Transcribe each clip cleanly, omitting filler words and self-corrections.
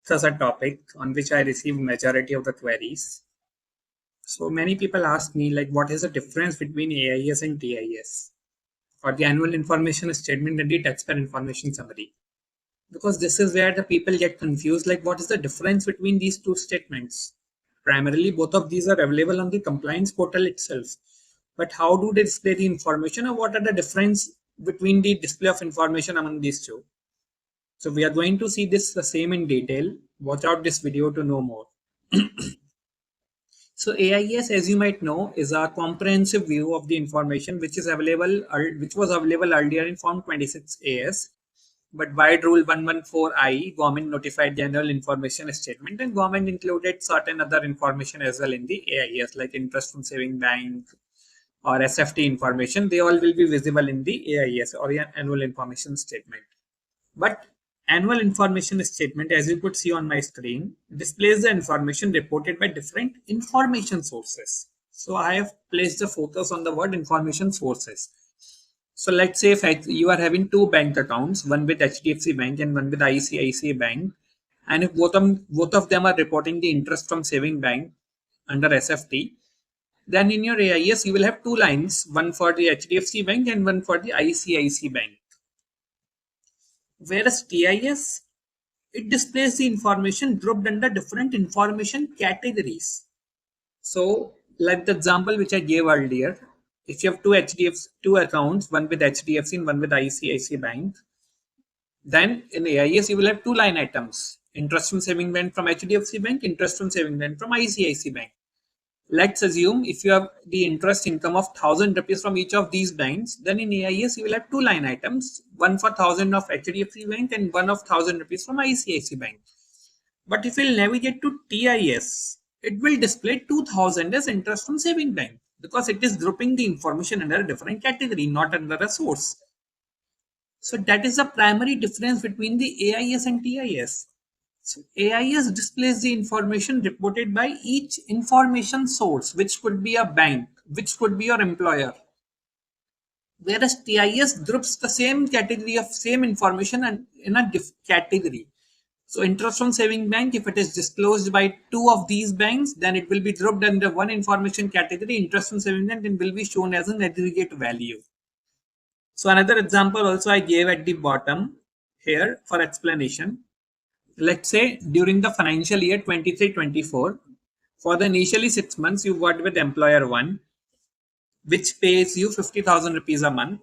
Such a topic on which I receive majority of the queries. So many people ask me like what is the difference between AIS and TIS or the annual information statement and the taxpayer information summary. Because this is where the people get confused like what is the difference between these two statements. Primarily both of these are available on the compliance portal itself. But how do they display the information or what are the difference between the display of information among these two? So we are going to see this the same in detail. Watch out this video to know more. So AIS, as you might know, is a comprehensive view of the information which is available, which was available earlier in Form 26 AS. But by Rule 114I, government notified the annual information statement, and government included certain other information as well in the AIS, like interest from saving bank or SFT information. They all will be visible in the AIS or annual information statement. But annual information statement, as you could see on my screen, displays the information reported by different information sources. So I have placed the focus on the word information sources. So let's say if you are having two bank accounts, one with HDFC Bank and one with ICICI Bank, and if both of them are reporting the interest from saving bank under SFT, then in your AIS you will have two lines, one for the HDFC Bank and one for the ICICI Bank. Whereas TIS, it displays the information grouped under different information categories. So, like the example which I gave earlier, if you have two accounts, one with HDFC and one with ICICI Bank, then in AIS you will have two line items: interest from saving bank from HDFC Bank, interest from saving bank from ICICI Bank. Let's assume if you have the interest income of 1000 rupees from each of these banks, then in AIS you will have two line items, one for 1000 of HDFC Bank and one of 1000 rupees from ICICI Bank. But if we'll navigate to TIS, it will display 2000 as interest from saving bank because it is grouping the information under a different category, not under a source. So that is the primary difference between the AIS and TIS. So AIS displays the information reported by each information source, which could be a bank, which could be your employer. Whereas TIS groups the same category of same information and in a category. So interest from saving bank, if it is disclosed by two of these banks, then it will be grouped under one information category, interest from saving bank, and will be shown as an aggregate value. So another example also I gave at the bottom here for explanation. Let's say during the financial year 23-24, for the initially 6 months, you worked with employer 1, which pays you 50,000 rupees a month.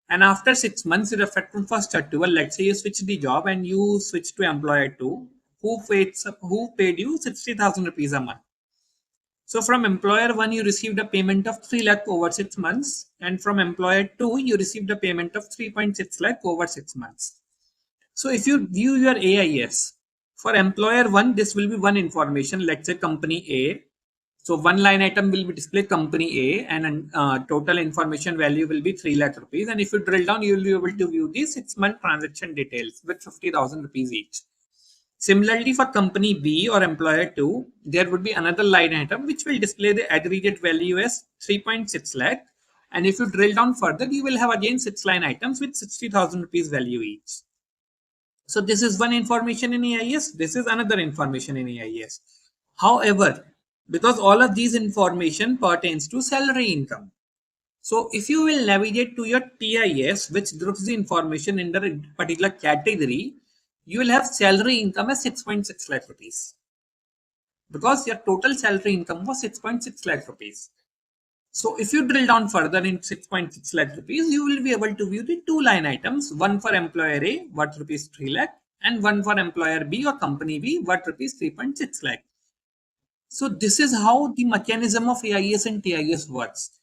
And after 6 months, you reflect from 1st October, let's say you switch the job and you switch to employer 2, who paid you 60,000 rupees a month. So from employer 1, you received a payment of 3 lakh over 6 months. And from employer 2, you received a payment of 3.6 lakh over 6 months. So if you view your AIS, for employer 1, this will be one information, let's say company A. So one line item will be displayed company A and total information value will be 3 lakh rupees. And if you drill down, you will be able to view the 6-month transaction details with 50,000 rupees each. Similarly, for company B or employer 2, there would be another line item which will display the aggregate value as 3.6 lakh. And if you drill down further, you will have again 6 line items with 60,000 rupees value each. So this is one information in AIS. This is another information in AIS. However, because all of these information pertains to salary income. So if you will navigate to your TIS, which groups the information under a particular category, you will have salary income as 6.6 lakh rupees. Because your total salary income was 6.6 lakh rupees. So if you drill down further in 6.6 lakh rupees, you will be able to view the two line items, one for employer A, worth rupees 3 lakh, and one for employer B or company B, worth rupees 3.6 lakh. So this is how the mechanism of AIS and TIS works.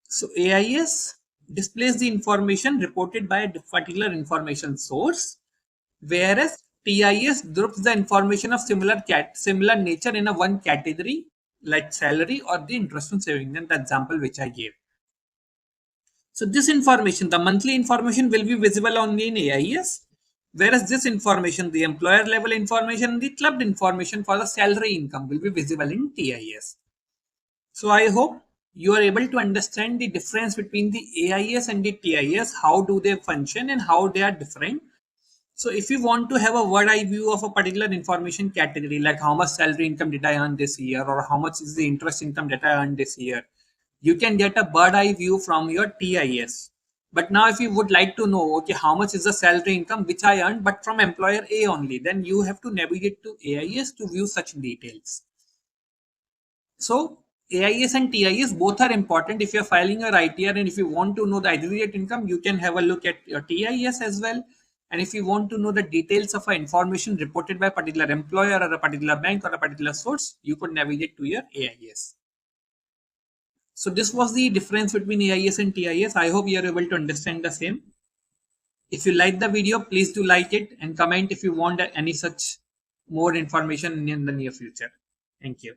So AIS displays the information reported by a particular information source, whereas TIS groups the information of similar nature in a one category, like salary or the interest on saving, and the example which I gave. So this information, the monthly information, will be visible only in AIS, whereas this information, the employer level information, the clubbed information for the salary income will be visible in TIS. So I hope you are able to understand the difference between the AIS and the TIS, how do they function and how they are different. So if you want to have a word eye view of a particular information category, like how much salary income did I earn this year, or how much is the interest income that I earned this year, you can get a bird eye view from your TIS. But now if you would like to know, okay, how much is the salary income which I earned, but from employer A only, then you have to navigate to AIS to view such details. So AIS and TIS both are important. If you're filing your ITR and if you want to know the aggregate income, you can have a look at your TIS as well. And if you want to know the details of information reported by a particular employer or a particular bank or a particular source, you could navigate to your AIS. So this was the difference between AIS and TIS. I hope you are able to understand the same. If you like the video, please do like it and comment if you want any such more information in the near future. Thank you.